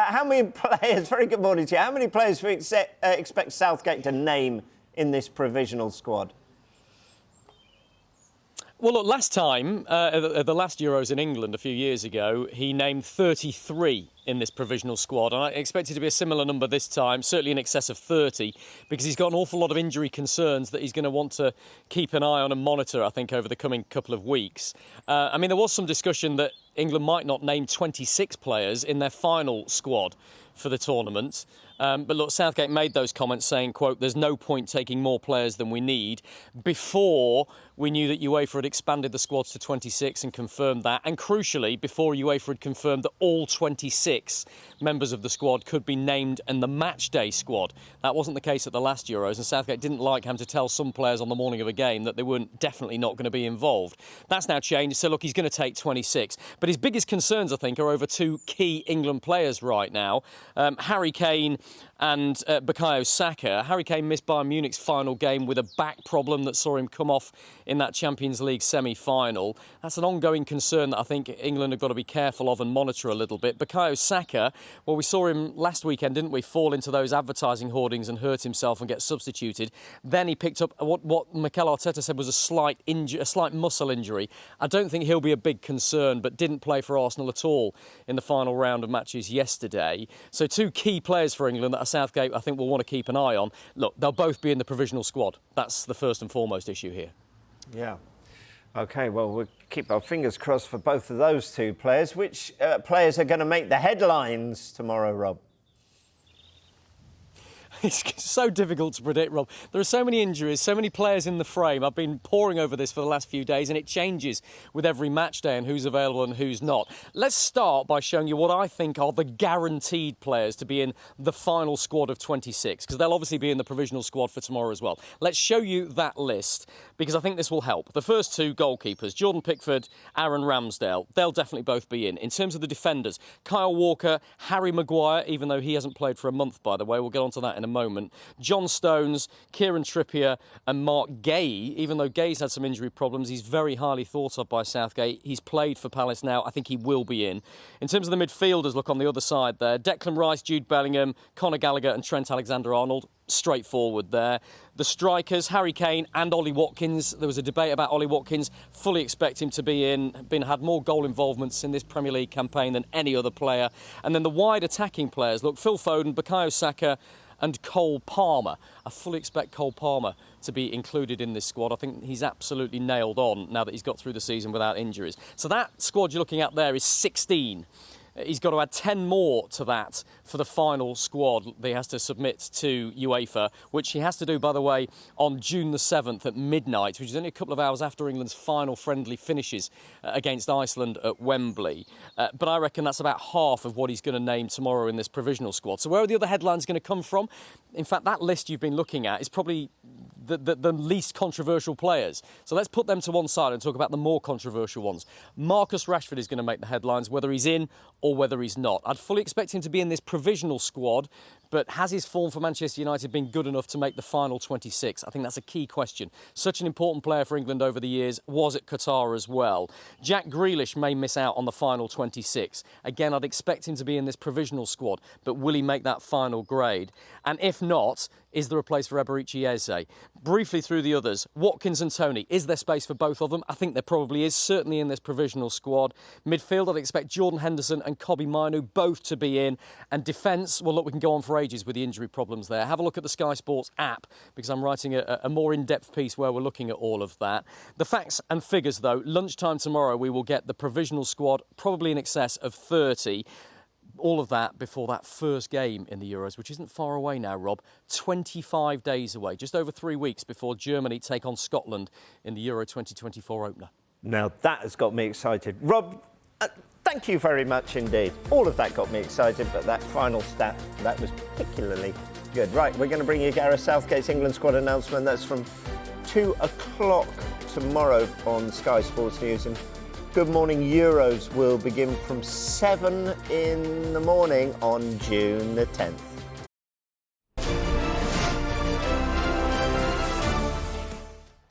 how many players, very good morning to you, how many players do we expect Southgate to name in this provisional squad? Well, look, last time, at the last Euros in England a few years ago, he named 33 in this provisional squad. And I expect it to be a similar number this time, certainly in excess of 30, because he's got an awful lot of injury concerns that he's going to want to keep an eye on and monitor, I think, over the coming couple of weeks. I mean, there was some discussion that England might not name 26 players in their final squad for the tournament. But look, Southgate made those comments saying, quote, there's no point taking more players than we need, before we knew that UEFA had expanded the squads to 26 and confirmed that. And crucially, before UEFA had confirmed that all 26 members of the squad could be named in the match day squad. That wasn't the case at the last Euros, and Southgate didn't like having to tell some players on the morning of a game that they weren't definitely not going to be involved. That's now changed, so look, he's going to take 26. But his biggest concerns, I think, are over two key England players right now. Harry Kane and Bukayo Saka. Harry Kane missed Bayern Munich's final game with a back problem that saw him come off in that Champions League semi-final. That's an ongoing concern that I think England have got to be careful of and monitor a little bit. Bukayo Saka, well, we saw him last weekend, didn't we, fall into those advertising hoardings and hurt himself and get substituted. Then he picked up what Mikel Arteta said was a slight muscle injury. I don't think he'll be a big concern, but didn't play for Arsenal at all in the final round of matches yesterday. So two key players for England that Southgate, I think, will want to keep an eye on. Look, they'll both be in the provisional squad. That's the first and foremost issue here. Yeah. OK, well, we'll keep our fingers crossed for both of those two players. Which players are going to make the headlines tomorrow, Rob? It's so difficult to predict, Rob. There are so many injuries, so many players in the frame. I've been poring over this for the last few days, and it changes with every match day and who's available and who's not. Let's start by showing you what I think are the guaranteed players to be in the final squad of 26, because they'll obviously be in the provisional squad for tomorrow as well. Let's show you that list, because I think this will help. The first two goalkeepers, Jordan Pickford, Aaron Ramsdale, they'll definitely both be in. In terms of the defenders, Kyle Walker, Harry Maguire, even though he hasn't played for a month, by the way, we'll get onto that in a moment. John Stones, Kieran Trippier and Mark Gay. Even though Gay's had some injury problems, he's very highly thought of by Southgate. He's played for Palace now. I think he will be in. In terms of the midfielders, look on the other side there. Declan Rice, Jude Bellingham, Conor Gallagher and Trent Alexander-Arnold. Straightforward there. The strikers, Harry Kane and Ollie Watkins. There was a debate about Ollie Watkins. Fully expect him to be in. Had more goal involvements in this Premier League campaign than any other player. And then the wide attacking players. Look, Phil Foden, Bukayo Saka and Cole Palmer. I fully expect Cole Palmer to be included in this squad. I think he's absolutely nailed on now that he's got through the season without injuries. So that squad you're looking at there is 16. He's got to add 10 more to that for the final squad that he has to submit to UEFA, which he has to do, by the way, on June the 7th at midnight, which is only a couple of hours after England's final friendly finishes against Iceland at Wembley. But I reckon that's about half of what he's going to name tomorrow in this provisional squad. So where are the other headlines going to come from? In fact, that list you've been looking at is probably the least controversial players. So let's put them to one side and talk about the more controversial ones. Marcus Rashford is going to make the headlines, whether he's in or whether he's not. I'd fully expect him to be in this provisional squad, but has his form for Manchester United been good enough to make the final 26? I think that's a key question. Such an important player for England over the years, was at Qatar as well. Jack Grealish may miss out on the final 26. Again, I'd expect him to be in this provisional squad, but will he make that final grade? And if not, is there a place for Eberechi Eze? Briefly through the others, Watkins and Toney. Is there space for both of them? I think there probably is, certainly in this provisional squad. Midfield, I'd expect Jordan Henderson and Kobbie Mainoo both to be in. And defence, well, look, we can go on for ages with the injury problems there. Have a look at the Sky Sports app, because I'm writing a more in-depth piece where we're looking at all of that. The facts and figures, though, lunchtime tomorrow we will get the provisional squad, probably in excess of 30. All of that before that first game in the Euros, which isn't far away now, Rob. 25 days away, just over 3 weeks before Germany take on Scotland in the Euro 2024 opener. Now, that has got me excited. Rob, thank you very much indeed. All of that got me excited, but that final stat, that was particularly good. Right, we're going to bring you Gareth Southgate's England squad announcement. That's from 2 o'clock tomorrow on Sky Sports News. And Good Morning Euros will begin from 7 in the morning on June the 10th.